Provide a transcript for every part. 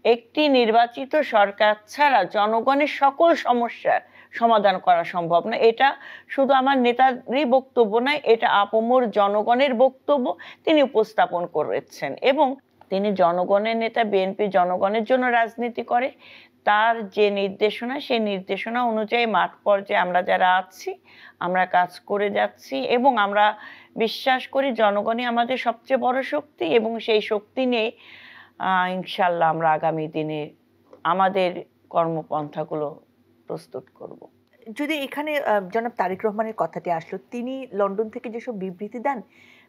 একটি নির্বাচিত সরকার ছাড়া জনগণের সকল সমস্যার সমাধান করা সম্ভব না। এটা শুধু আমার নেতারই বক্তব্য নয়, এটা আপামর জনগণের বক্তব্য তিনি উপস্থাপন করেছেন। এবং তিনি জনগণের নেতা, বিএনপি জনগণের জন্য রাজনীতি করে। তার যে নির্দেশনা, সেই নির্দেশনা অনুযায়ী মাঠ পর্যায়ে আমরা যারা আছি আমরা কাজ করে যাচ্ছি এবং আমরা বিশ্বাস করি জনগণই আমাদের সবচেয়ে বড় শক্তি এবং সেই শক্তি নিয়ে ইনশাল্লাহ আমরা আগামী দিনে আমাদের কর্মপন্থাগুলো প্রস্তুত করব। যদি এখানে জনাব তারেক রহমানের কথাটি আসলো, তিনি লন্ডন থেকে যেসব বিবৃতি দেন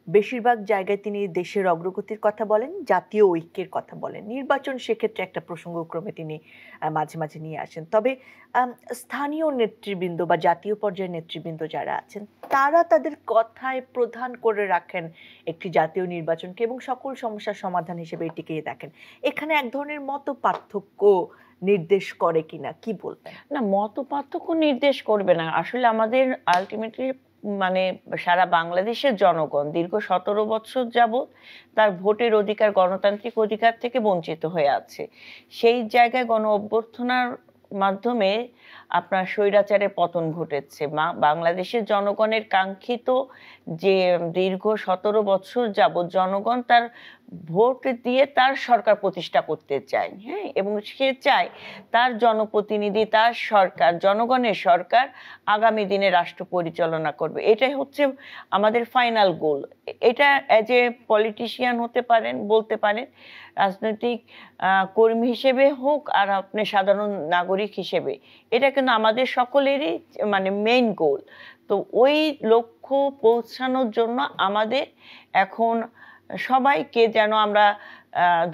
বেশিরভাগ জায়গায় তিনি দেশের অগ্রগতির কথা বলেন, জাতীয় ঐক্যের কথা বলেন। নির্বাচন সেক্ষেত্রে একটা প্রসঙ্গক্রমে তিনি মাঝে মাঝে নিয়ে আসেন। তবে স্থানীয় নেতৃবৃন্দ বা জাতীয় পর্যায়ের নেতৃবৃন্দ যারা আছেন তারা তাদের কথায় প্রধান করে রাখেন একটি জাতীয় নির্বাচনকে এবং সকল সমস্যার সমাধান হিসেবে এটিকে দেখেন। এখানে এক ধরনের মত পার্থক্য নির্দেশ করে কিনা, কি বলবেন? না, মত পার্থক্য নির্দেশ করবে না। আসলে আমাদের আলটিমেটলি মানে সারা বাংলাদেশের জনগণ দীর্ঘ 17 বছর যাবৎ তার ভোটের অধিকার, গণতান্ত্রিক অধিকার থেকে বঞ্চিত হয়ে আছে। সেই জায়গায় গণ অভ্যর্থনার মাধ্যমে আপনার স্বৈরাচারের পতন ঘটেছে। বাংলাদেশের জনগণের কাঙ্ক্ষিত যে দীর্ঘ 17 বছর যাবৎ জনগণ তার ভোট দিয়ে তার সরকার প্রতিষ্ঠা করতে চায়, হ্যাঁ, এবং সে চায় তার জনপ্রতিনিধি, তার সরকার, জনগণের সরকার আগামী দিনে রাষ্ট্র পরিচালনা করবে। এটাই হচ্ছে আমাদের ফাইনাল গোল। এটা অ্যাজ এ পলিটিশিয়ান হতে পারেন, বলতে পারেন, রাজনৈতিক কর্মী হিসেবে হোক আর আপনি সাধারণ নাগরিক হিসেবে, এটা কিন্তু আমাদের সকলেরই মানে মেইন গোল। তো ওই লক্ষ্য পৌঁছানোর জন্য আমাদের এখন সবাইকে যেন আমরা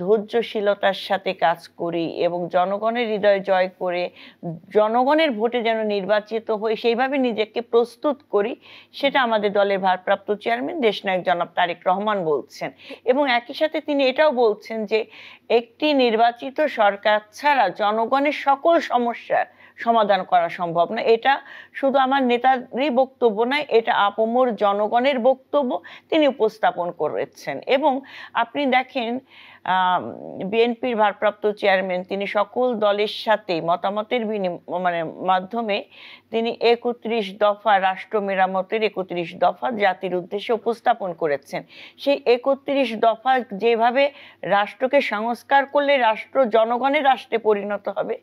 ধৈর্যশীলতার সাথে কাজ করি এবং জনগণের হৃদয় জয় করে জনগণের ভোটে যেন নির্বাচিত হই সেইভাবে নিজেকে প্রস্তুত করি, সেটা আমাদের দলের ভারপ্রাপ্ত চেয়ারম্যান দেশনায়ক জনাব তারেক রহমান বলছেন। এবং একই সাথে তিনি এটাও বলছেন যে একটি নির্বাচিত সরকার ছাড়া জনগণের সকল সমস্যার সমাধান করা সম্ভব না। এটা শুধু আমার নেতারই বক্তব্য নয়, এটা আপামর জনগণের বক্তব্য তিনি উপস্থাপন করেছেন। এবং আপনি দেখেন বিএনপির ভারপ্রাপ্ত চেয়ারম্যান তিনি সকল দলের সাথে মতামতের মাধ্যমে তিনি 31 দফা রাষ্ট্র মেরামতের 31 দফা জাতির উদ্দেশ্যে উপস্থাপন করেছেন। সেই 31 দফা যেভাবে রাষ্ট্রকে সংস্কার করলে রাষ্ট্র জনগণের রাষ্ট্রে পরিণত হবে,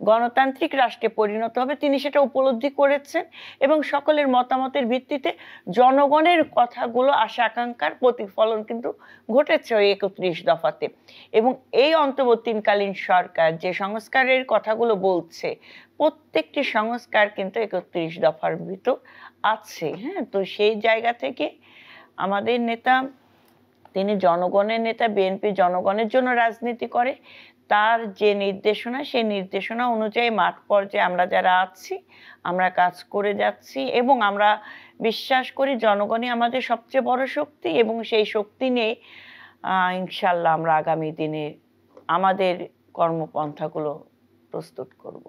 গণতান্ত্রিক রাষ্ট্রে পরিণত হবে, তিনি সেটা উপলব্ধি করেছেন এবং সকলের মতামতের ভিত্তিতে জনগণের কথাগুলো, আশা আকাঙ্ক্ষার প্রতিফলন কিন্তু ঘটেছে ওই 31 দফাতে। এবং এই অন্তর্বর্তীকালীন সরকার যে সংস্কারের কথাগুলো বলছে প্রত্যেকটি সংস্কার কিন্তু 31 দফার ভিতর আছে, হ্যাঁ। তো সেই জায়গা থেকে আমাদের নেতা, তিনি জনগণের নেতা, বিএনপি জনগণের জন্য রাজনীতি করে। তার যে নির্দেশনা, সেই নির্দেশনা অনুযায়ী মাঠ পর্যায়ে আমরা যারা আছি আমরা কাজ করে যাচ্ছি এবং আমরা বিশ্বাস করি জনগণই আমাদের সবচেয়ে বড় শক্তি এবং সেই শক্তি নিয়ে ইনশাল্লাহ আমরা আগামী দিনে আমাদের কর্মপন্থাগুলো প্রস্তুত করব।